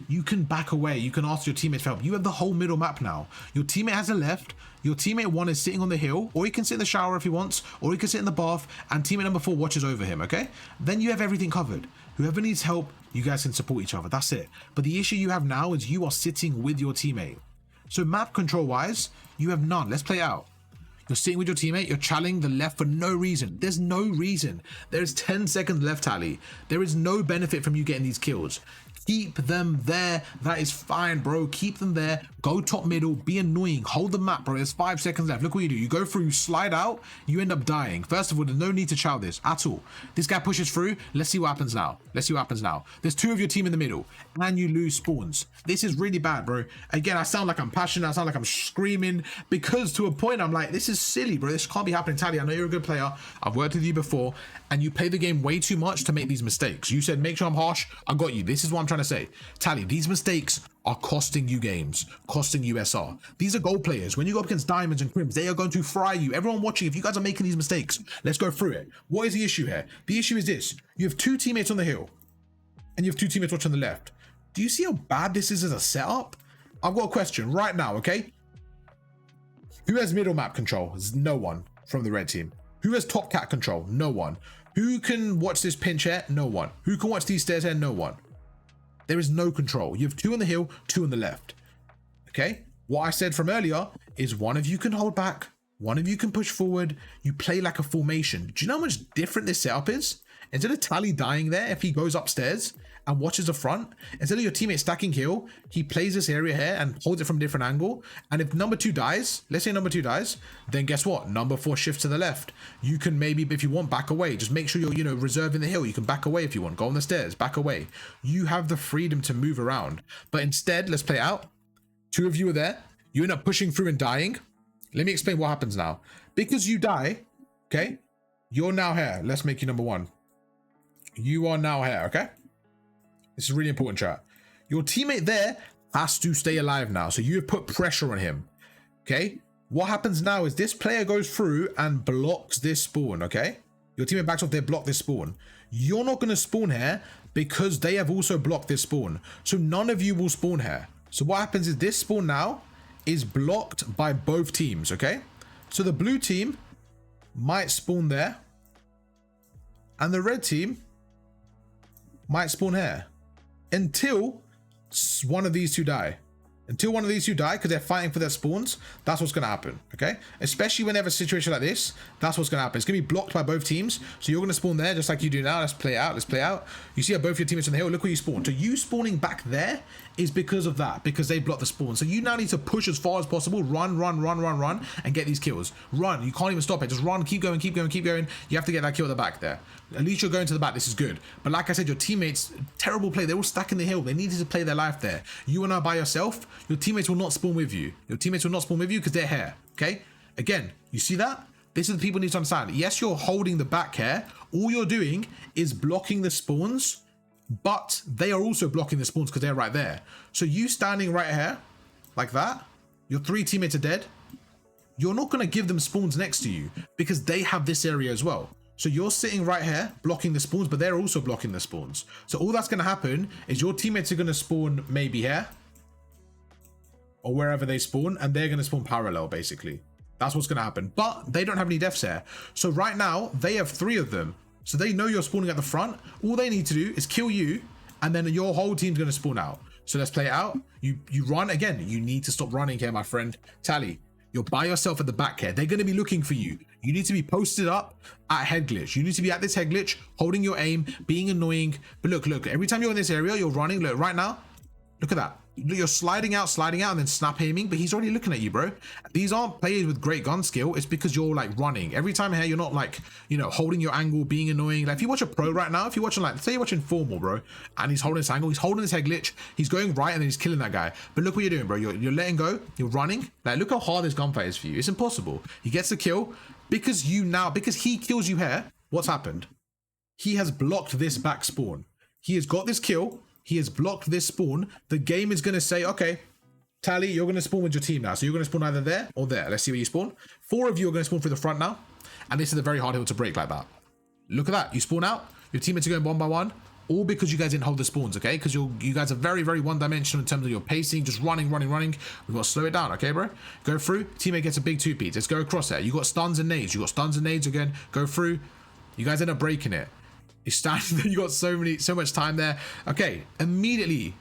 Speaker 1: you can back away. You can ask your teammates for help. You have the whole middle map now. Your teammate has a left. Your teammate 1 is sitting on the hill, or he can sit in the shower if he wants, or he can sit in the bath, and teammate number 4 watches over him, okay? Then you have everything covered. Whoever needs help, you guys can support each other. That's it. But the issue you have now is you are sitting with your teammate. So map control wise, you have none. Let's play out. You're sitting with your teammate, you're challenging the left for no reason. There's no reason. There's 10 seconds left, Tally. There is no benefit from you getting these kills. Keep them there. That is fine, bro. Keep them there. Go top middle. Be annoying. Hold the map, bro. There's 5 seconds left. Look what you do. You go through, you slide out, you end up dying. First of all, there's no need to chow this at all. This guy pushes through. Let's see what happens now. Let's see what happens now. There's 2 of your team in the middle, and you lose spawns. This is really bad, bro. Again, I sound like I'm passionate. I sound like I'm screaming, because to a point, I'm like, this is silly, bro. This can't be happening. Tally, I know you're a good player. I've worked with you before, and you play the game way too much to make these mistakes. You said, make sure I'm harsh. I got you. This is what I'm trying trying to say. Tally, these mistakes are costing you games, costing you SR. These are gold players. When you go up against diamonds and crims, they are going to fry you. Everyone watching, if you guys are making these mistakes, let's go through it. What is the issue here? The issue is this. You have 2 teammates on the hill and you have 2 teammates watching on the left. Do you see how bad this is as a setup? I've got a question right now, okay? Who has middle map control? No one from the red team. Who has top cat control? No one. Who can watch this pinch here? No one. Who can watch these stairs here? No one. There is no control. You have 2 on the hill, 2 on the left. Okay? What I said from earlier is one of you can hold back, one of you can push forward. You play like a formation. Do you know how much different this setup is? Instead of Tally dying there, if he goes upstairs and watches the front, instead of your teammate stacking heal, he plays this area here and holds it from a different angle. And if number 2 dies, let's say number 2 dies, then guess what? Number 4 shifts to the left. You can maybe, if you want, back away. Just make sure you're, you know, reserving the hill. You can back away if you want. Go on the stairs, back away. You have the freedom to move around. But instead, let's play it out. 2 of you are there. You end up pushing through and dying. Let me explain what happens now. Because you die, okay? You're now here. Let's make you number 1. You are now here, okay? This is really important, chat. Your teammate there has to stay alive now. So you have put pressure on him, okay? What happens now is this player goes through and blocks this spawn, okay? Your teammate backs off, they block this spawn. You're not going to spawn here because they have also blocked this spawn. So none of you will spawn here. So what happens is this spawn now is blocked by both teams, okay? So the blue team might spawn there and the red team might spawn here until one of these 2 die. Until one of these 2 die because they're fighting for their spawns. That's what's going to happen, okay? Especially whenever a situation like this, that's what's going to happen. It's going to be blocked by both teams. So you're going to spawn there just like you do now. Let's play out. Let's play out. You see how both your teammates on the hill, look where you spawn. So you spawning back there is because of that, because they blocked the spawn. So you now need to push as far as possible. Run, and get these kills. Run. You can't even stop it. Just run. Keep going. You have to get that kill at the back there. At least you're going to the back. This is good. But like I said, your teammates, terrible play. They're all stuck in the hill. They needed to play their life there. You are now by yourself. Your teammates will not spawn with you. Your teammates will not spawn with you because they're here. Okay? Again, you see that? This is the people need to understand. Yes, you're holding the back here. All you're doing is blocking the spawns, but they are also blocking the spawns because they're right there. So you standing right here, like that, your 3 teammates are dead. You're not going to give them spawns next to you because they have this area as well. So you're sitting right here blocking the spawns, but they're also blocking the spawns. So all that's going to happen is your teammates are going to spawn maybe here or wherever they spawn, and they're going to spawn parallel basically. That's what's going to happen. But they don't have any deaths here. So right now they have 3 of them. So they know you're spawning at the front. All they need to do is kill you, and then your whole team's going to spawn out. So let's play it out. You run again. You need to stop running here, my friend. Tally, you're by yourself at the back here. They're going to be looking for you. You need to be posted up at head glitch. You need to be at this head glitch, holding your aim, being annoying. But look, every time you're in this area, you're running. Look, right now, look at that. You're sliding out, and then snap aiming, but he's already looking at you, bro. These aren't players with great gun skill. It's because you're like running. Every time here, you're not like, you know, holding your angle, being annoying. Like if you watch a pro right now, if you're watching like, say you're watching Formal, bro, and he's holding this angle, he's holding this head glitch, he's going right, and then he's killing that guy. But look what you're doing, bro. You're letting go, you're running. Like look how hard this gunfight is for you. It's impossible. He gets the kill because he kills you here. What's happened? He has blocked this back spawn. He has got this kill. He has blocked this spawn. The game is going to say, okay, Tally, you're going to spawn with your team now. So you're going to spawn either there or there. Let's see where you spawn. 4 of you are going to spawn through the front now. And this is a very hard hill to break like that. Look at that. You spawn out. Your teammates are going 1 by 1. All because you guys didn't hold the spawns, okay? Because you guys are very, very one-dimensional in terms of your pacing. Just running. We've got to slow it down, okay, bro? Go through. Teammate gets a big 2-peat. Let's go across there. You got stuns and nades. Again. Go through. You guys end up breaking it. You standing there, you got so much time there. Okay, immediately,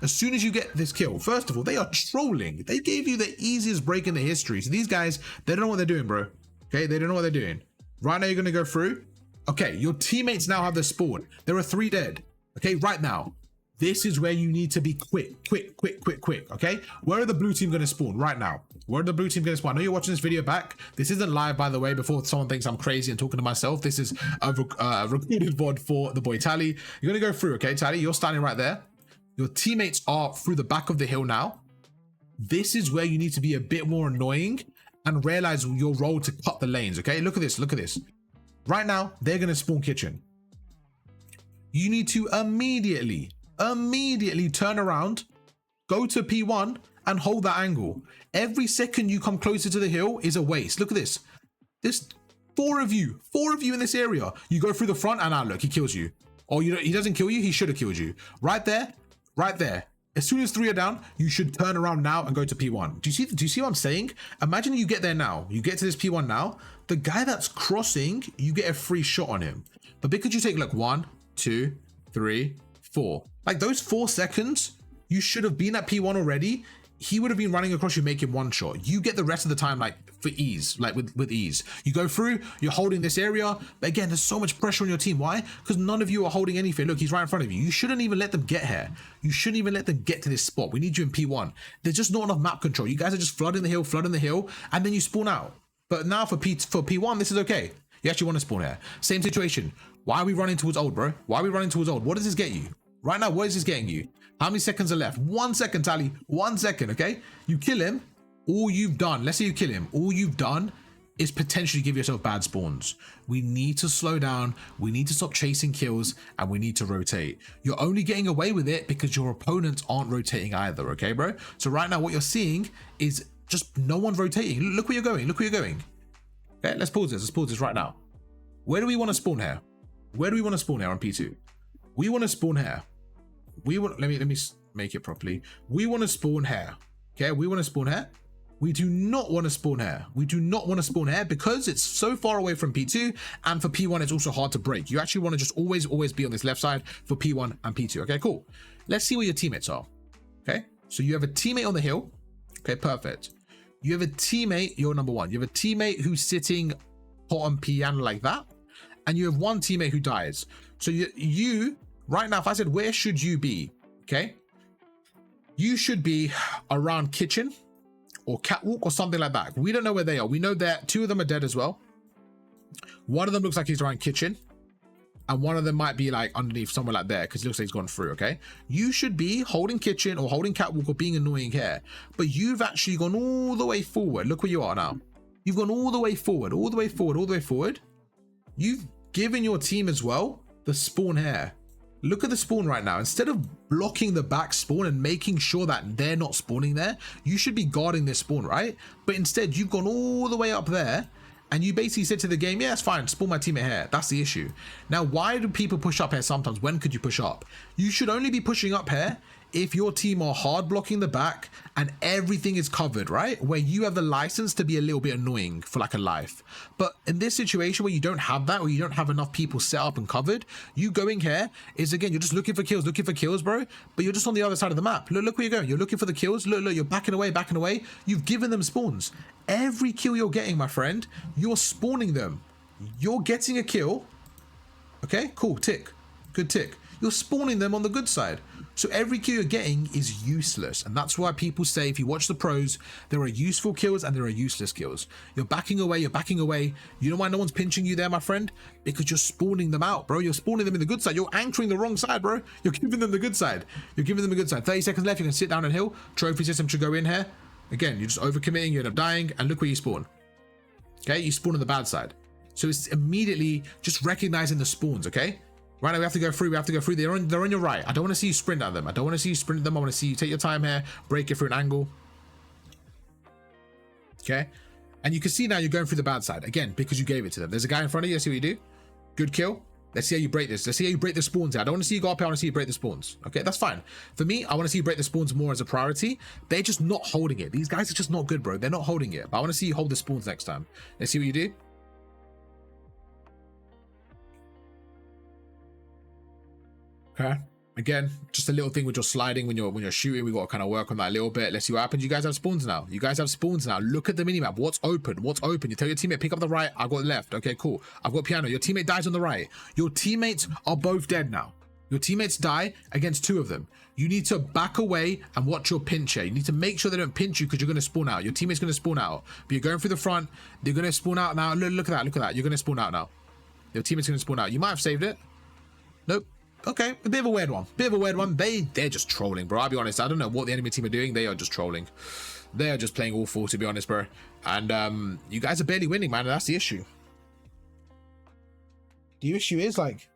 Speaker 1: as soon as you get this kill, first of all, they are trolling. They gave you the easiest break in the history. So these guys, they don't know what they're doing, bro. Okay, they don't know what they're doing. Right now, you're gonna go through. Okay, your teammates now have the spawn. There are 3 dead. Okay, right now. This is where you need to be quick, okay? Where are the blue team gonna spawn right now? Where are the blue team gonna spawn? I know you're watching this video back. This isn't live, by the way, before someone thinks I'm crazy and talking to myself. This is a recorded VOD for the boy Tally. You're gonna go through, okay, Tally? You're standing right there. Your teammates are through the back of the hill now. This is where you need to be a bit more annoying and realize your role to cut the lanes, okay? Look at this. Right now, they're gonna spawn kitchen. You need to immediately immediately turn around, go to P1 and hold that angle. Every second you come closer to the hill is a waste. Look at this. There's four of you in this area. You go through the front and now look, he kills you. Or he doesn't kill you, he should have killed you. Right there, right there. As soon as 3 are down, you should turn around now and go to P1. Do you see what I'm saying? Imagine you get there now. You get to this P1 now. The guy that's crossing, you get a free shot on him. But because you take, look, 1, 2, 3, 4. Like those 4 seconds, you should have been at P1 already. He would have been running across you, making 1 shot. You get the rest of the time, like for ease, like with ease. You go through, you're holding this area. But again, there's so much pressure on your team. Why? Because none of you are holding anything. Look, he's right in front of you. You shouldn't even let them get here. You shouldn't even let them get to this spot. We need you in P1. There's just not enough map control. You guys are just flooding the hill, and then you spawn out. But now for P1, this is okay. You actually want to spawn here. Same situation. Why are we running towards old, bro? Why are we running towards old? What does this get you? Right now, what is this getting you? How many seconds are left? 1 second, Tally. 1 second, okay? You kill him, all you've done, let's say you kill him, all you've done is potentially give yourself bad spawns. We need to slow down, we need to stop chasing kills, and we need to rotate. You're only getting away with it because your opponents aren't rotating either, okay, bro? So right now, what you're seeing is just no one rotating. Look where you're going, look where you're going. Okay, let's pause this right now. Where do we want to spawn here? Where do we want to spawn here on P2? We want to spawn here. Let me make it properly. We want to spawn here. Okay, we want to spawn here. We do not want to spawn here. We do not want to spawn here because it's so far away from P2, and for P1 it's also hard to break. You actually want to just always be on this left side for P1 and P2. Okay, cool. Let's see where your teammates are. Okay, so you have a teammate on the hill. Okay, perfect. You have a teammate, you're number 1. You have a teammate who's sitting on piano like that, and you have 1 teammate who dies. So you right now, if I said, where should you be? Okay. You should be around kitchen or catwalk or something like that. We don't know where they are. We know that 2 of them are dead as well. One of them looks like he's around kitchen. And one of them might be like underneath somewhere like there because it looks like he's gone through, okay? You should be holding kitchen or holding catwalk or being annoying here. But you've actually gone all the way forward. Look where you are now. You've gone all the way forward, all the way forward, all the way forward. You've given your team as well the spawn here. Look at the spawn right now. Instead of blocking the back spawn and making sure that they're not spawning there, you should be guarding this spawn, right? But instead, you've gone all the way up there and you basically said to the game, yeah, it's fine, spawn my teammate here. That's the issue. Now, why do people push up here sometimes? When could you push up? You should only be pushing up here if your team are hard blocking the back and everything is covered, right? Where you have the license to be a little bit annoying for like a life. But in this situation where you don't have that, or you don't have enough people set up and covered, you going here is, again, you're just looking for kills, bro. But you're just on the other side of the map. Look where you're going. You're looking for the kills. Look, you're backing away. You've given them spawns. Every kill you're getting, my friend, you're spawning them. You're getting a kill. Okay, cool, tick. Good tick. You're spawning them on the good side. So every kill you're getting is useless. And that's why people say, if you watch the pros, there are useful kills and there are useless kills. You're backing away. You know why no one's pinching you there, my friend? Because you're spawning them out, bro. You're spawning them in the good side. You're anchoring the wrong side, bro. You're giving them the good side. 30 seconds left. You can sit down and hill. Trophy system should go in here. Again, you're just overcommitting. You end up dying. And look where you spawn. Okay, you spawn on the bad side. So it's immediately just recognizing the spawns, okay? Right now, we have to go through. They're on your right. I don't want to see you sprint at them. I want to see you take your time here, break it through an angle. Okay? And you can see now you're going through the bad side. Again, because you gave it to them. There's a guy in front of you. Let's see what you do. Good kill. Let's see how you break this. Let's see how you break the spawns here. I don't want to see you go up here. I want to see you break the spawns. Okay, that's fine. For me, I want to see you break the spawns more as a priority. They're just not holding it. These guys are just not good, bro. They're not holding it. But I want to see you hold the spawns next time. Let's see what you do. Okay. Again, just a little thing with your sliding when you're shooting. We got to kind of work on that a little bit. Let's see what happens. You guys have spawns now. Look at the minimap. What's open? You tell your teammate, pick up the right. I've got the left. Okay, cool. I've got piano. Your teammate dies on the right. Your teammates are both dead now. Your teammates die against 2 of them. You need to back away and watch your pinch here. You need to make sure they don't pinch you because you're going to spawn out. Your teammate's going to spawn out. But you're going through the front. They're going to spawn out now. Look at that. You're going to spawn out now. Your teammate's going to spawn out. You might have saved it. Nope. Okay, a bit of a weird one. They're just trolling, bro. I'll be honest. I don't know what the enemy team are doing. They are just trolling. They are just playing awful, to be honest, bro. And you guys are barely winning, man. And that's the issue. The issue is, like,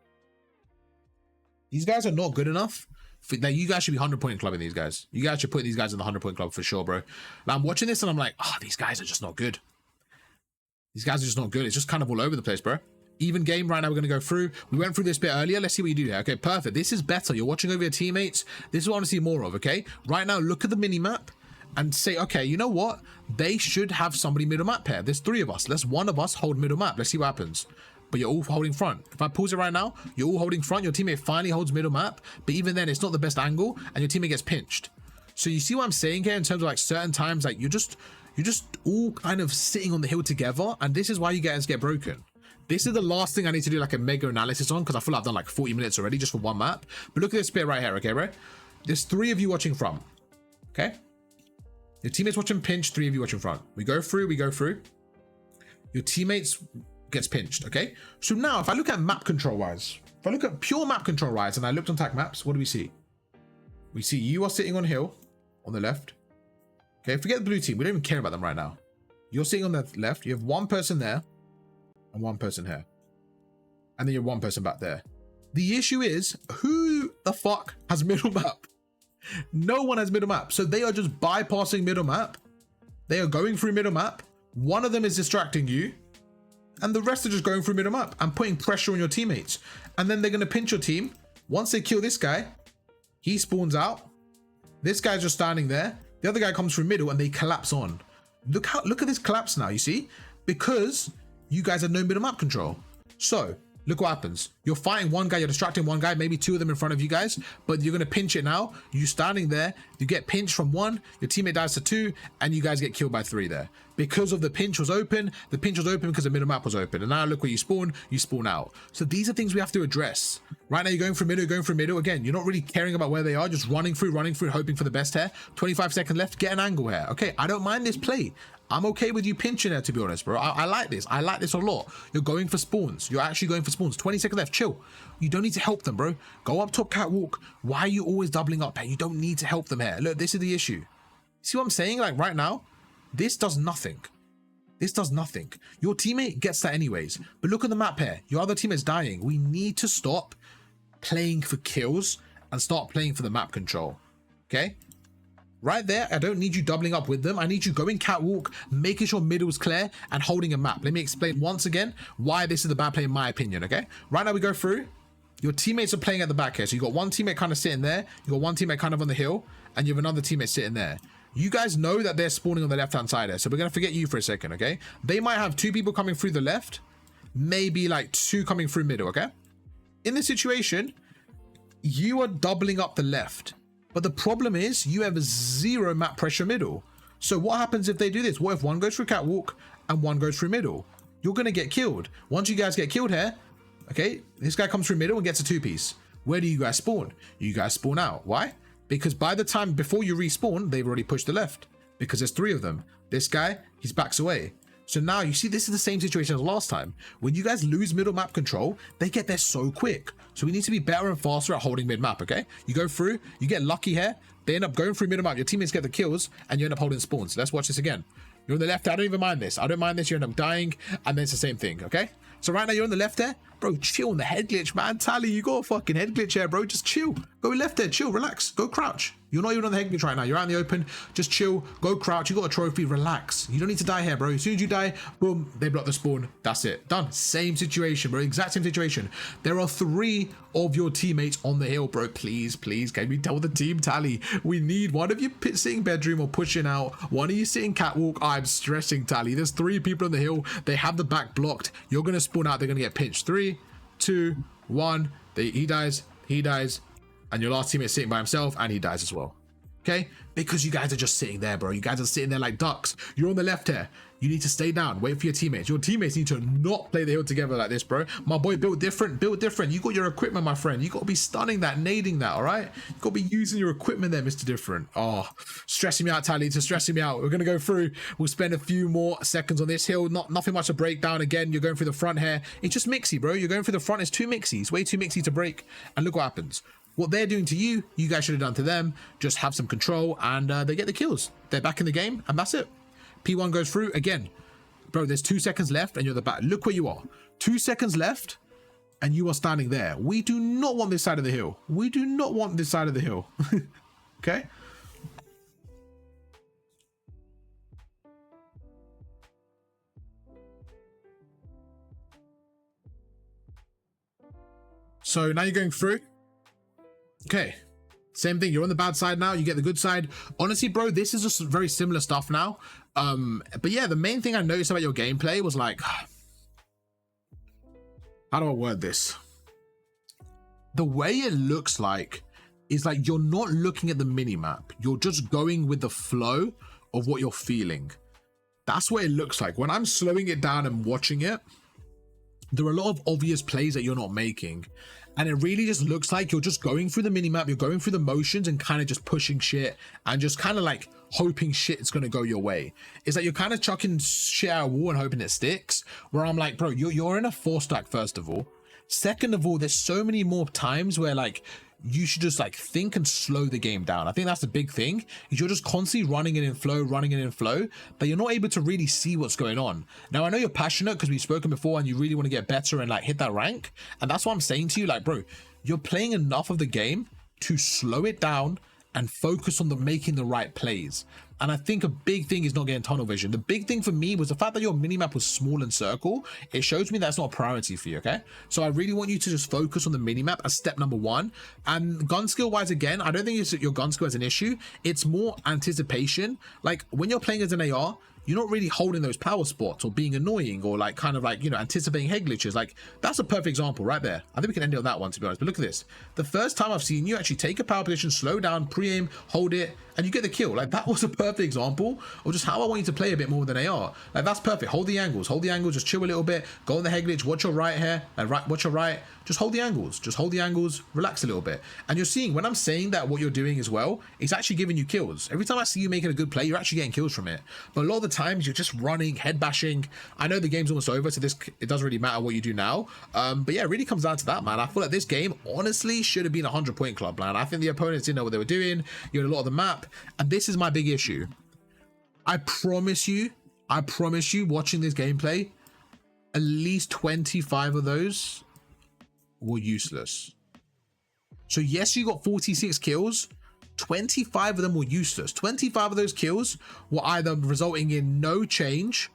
Speaker 1: these guys are not good enough You guys should be 100-point clubbing these guys. You guys should put these guys in the 100-point club for sure, bro. Now I'm watching this and I'm like, oh, these guys are just not good. These guys are just not good. It's just kind of all over the place, bro. Even game right now. We're going to go through. We went through this bit earlier. Let's see what you do here. Okay, perfect. This is better. You're watching over your teammates. This is what I want to see more of, okay? Right now, look at the minimap and say, okay, you know what? They should have somebody middle map here. There's 3 of us. Let's one of us hold middle map. Let's see what happens. But you're all holding front. If I pause it right now, you're all holding front. Your teammate finally holds middle map. But even then, it's not the best angle and your teammate gets pinched. So you see what I'm saying here in terms of like certain times, like you're just all kind of sitting on the hill together. And this is why you guys get broken. This is the last thing I need to do like a mega analysis on because I feel like I've done like 40 minutes already just for one map. But look at this bit right here, okay, bro? There's 3 of you watching front, okay? Your teammates watching pinch, 3 of you watching front. We go through. Your teammates gets pinched, okay? So now if I look at map control wise, if I look at pure map control wise and I looked on tac maps, what do we see? We see you are sitting on hill on the left. Okay, forget the blue team. We don't even care about them right now. You're sitting on the left. You have 1 person there. And 1 person here. And then you're 1 person back there. The issue is, who the fuck has middle map? No one has middle map. So they are just bypassing middle map. They are going through middle map. One of them is distracting you. And the rest are just going through middle map and putting pressure on your teammates. And then they're going to pinch your team. Once they kill this guy, he spawns out. This guy's just standing there. The other guy comes through middle and they collapse on. Look at this collapse now, you see? Because you guys have no middle map control. So look what happens. You're fighting one guy, you're distracting one guy, maybe 2 of them in front of you guys, but you're going to pinch it now. You standing there, you get pinched from 1, your teammate dies to 2, and you guys get killed by 3 there. Because of the pinch was open because the middle map was open. And now look where you spawn out. So these are things we have to address. Right now you're going for middle. Again, you're not really caring about where they are, just running through, hoping for the best here. 25 seconds left, get an angle here. Okay, I don't mind this play. I'm okay with you pinching there, to be honest, bro. I like this. I like this a lot. You're going for spawns. You're actually going for spawns. 20 seconds left. Chill. You don't need to help them, bro. Go up top catwalk. Why are you always doubling up here? You don't need to help them here. Look, this is the issue. See what I'm saying? Like right now, this does nothing. This does nothing. Your teammate gets that anyways. But look at the map here. Your other teammate's dying. We need to stop playing for kills and start playing for the map control. Okay? Right there, I don't need you doubling up with them. I need you going catwalk, making sure middle's clear, and holding a map. Let me explain once again why this is the bad play in my opinion, okay? Right now we go through. Your teammates are playing at the back here. So you got 1 teammate kind of sitting there. You got 1 teammate kind of on the hill, and you have another teammate sitting there. You guys know that they're spawning on the left-hand side there. So we're going to forget you for a second, okay? They might have 2 people coming through the left, maybe like 2 coming through middle, okay? In this situation, you are doubling up the left. But the problem is you have 0 map pressure middle. So what happens if they do this? What if 1 goes through catwalk and 1 goes through middle? You're going to get killed. Once you guys get killed here, okay, this guy comes through middle and gets a 2-piece. Where do you guys spawn? You guys spawn out. Why? Because by the time before you respawn, they've already pushed the left. Because there's 3 of them. This guy, he backs away. So now you see this is the same situation as last time. When you guys lose middle map control, they get there so quick. So we need to be better and faster at holding mid map, okay? You go through, you get lucky here, they end up going through middle map, your teammates get the kills, and you end up holding spawns. Let's watch this again. You're on the left, I don't even mind this. I don't mind this, you end up dying, and then it's the same thing, okay? So right now you're on the left there. Bro, chill on the head glitch, man. Tally, you got a fucking head glitch here, bro. Just chill. Go left there, chill, relax. Go crouch. You're not even on the head glitch right now. You're out in the open. Just chill. Go crouch. You got a trophy. Relax. You don't need to die here, bro. As soon as you die, boom, they block the spawn. That's it. Done. Same situation, bro. Exact same situation. There are 3 of your teammates on the hill, bro. Please, please, can we tell the team Tally? We need one of you sitting bedroom or pushing out. One of you sitting catwalk. I'm stressing, Tally. There's 3 people on the hill. They have the back blocked. You're going to spawn out. They're going to get pinched. 3, 2, 1. He dies. He dies. And your last teammate is sitting by himself and he dies as well. Okay? Because you guys are just sitting there, bro. You guys are sitting there like ducks. You're on the left here. You need to stay down. Wait for your teammates. Your teammates need to not play the hill together like this, bro. My boy, built different. Built different. You got your equipment, my friend. You got to be stunning that, nading that, all right? You got to be using your equipment there, Mr. Different. Oh, stressing me out, Tally. It's stressing me out. We're going to go through. We'll spend a few more seconds on this hill. Nothing much to break down. Again, you're going through the front here. It's just mixy, bro. You're going through the front. It's too mixy. It's way too mixy to break. And look what happens. What they're doing to you, you guys should have done to them. Just have some control and they get the kills. They're back in the game and that's it. P1 goes through again. Bro, there's 2 seconds left and you're the back. Look where you are. 2 seconds left and you are standing there. We do not want this side of the hill. We do not want this side of the hill. Okay. So now you're going through. Okay. Same thing. You're on the bad side now. You get the good side. Honestly, bro, this is just very similar stuff now. But yeah, the main thing I noticed about your gameplay was like, how do I word this? The way it looks like is like you're not looking at the minimap. You're just going with the flow of what you're feeling. That's what it looks like. When I'm slowing it down and watching it, there are a lot of obvious plays that you're not making. And it really just looks like you're just going through the minimap, you're going through the motions and kind of just pushing shit and just kind of like hoping shit is going to go your way. It's like you're kind of chucking shit at a wall and hoping it sticks, where I'm like, bro, you're in a 4-stack, first of all. Second of all, there's so many more times where like you should just like think and slow the game down. I think that's the big thing, is you're just constantly running it in flow, but you're not able to really see what's going on. Now, I know you're passionate because we've spoken before and you really want to get better and like hit that rank. And that's what I'm saying to you, like, bro, you're playing enough of the game to slow it down and focus on making the right plays. And I think a big thing is not getting tunnel vision. The big thing for me was the fact that your minimap was small and circle. It shows me that's not a priority for you, okay? So I really want you to just focus on the minimap as step number 1. And gun skill wise, again, I don't think it's your gun skill as an issue. It's more anticipation. Like when you're playing as an AR, you're not really holding those power spots or being annoying or like kind of like, you know, anticipating head glitches. Like that's a perfect example right there. I think we can end it on that one, to be honest. But look at this. The first time I've seen you actually take a power position, slow down, pre-aim, hold it, and you get the kill. Like that was a perfect example of just how I want you to play a bit more than AR. Like that's perfect. Hold the angles, just chill a little bit, go on the head glitch, watch your right here, and watch your right. Just hold the angles, relax a little bit. And you're seeing, when I'm saying that what you're doing as well, it's actually giving you kills. Every time I see you making a good play, you're actually getting kills from it. But a lot of the times you're just running, head bashing. I know the game's almost over, so it doesn't really matter what you do now. But yeah, it really comes down to that, man. I feel like this game honestly should have been a 100-point club, man. I think the opponents didn't know what they were doing. You had a lot of the map, and this is my big issue. I promise you, watching this gameplay, at least 25 of those were useless. So yes, you got 46 kills, 25 of them were useless. 25 of those kills were either resulting in no change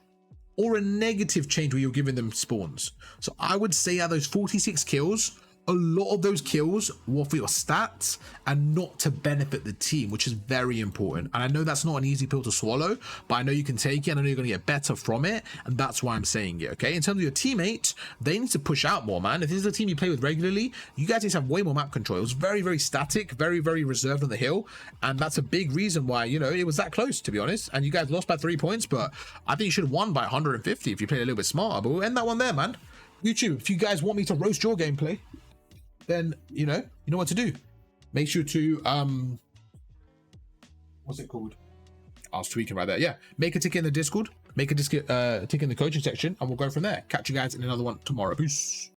Speaker 1: or a negative change where you're giving them spawns. So I would say out of those 46 kills, a lot of those kills were for your stats and not to benefit the team, which is very important. And I know that's not an easy pill to swallow, but I know you can take it and I know you're going to get better from it. And that's why I'm saying it, okay? In terms of your teammates, they need to push out more, man. If this is a team you play with regularly, you guys need to have way more map control. It was very, very static, very, very reserved on the hill. And that's a big reason why, you know, it was that close, to be honest. And you guys lost by 3 points, but I think you should have won by 150 if you played a little bit smarter. But we'll end that one there, man. YouTube, if you guys want me to roast your gameplay, then you know what to do. Make sure to what's it called? I was tweaking right there. Yeah, make a ticket in the Discord, make a ticket in the coaching section, and we'll go from there. Catch you guys in another one tomorrow. Peace.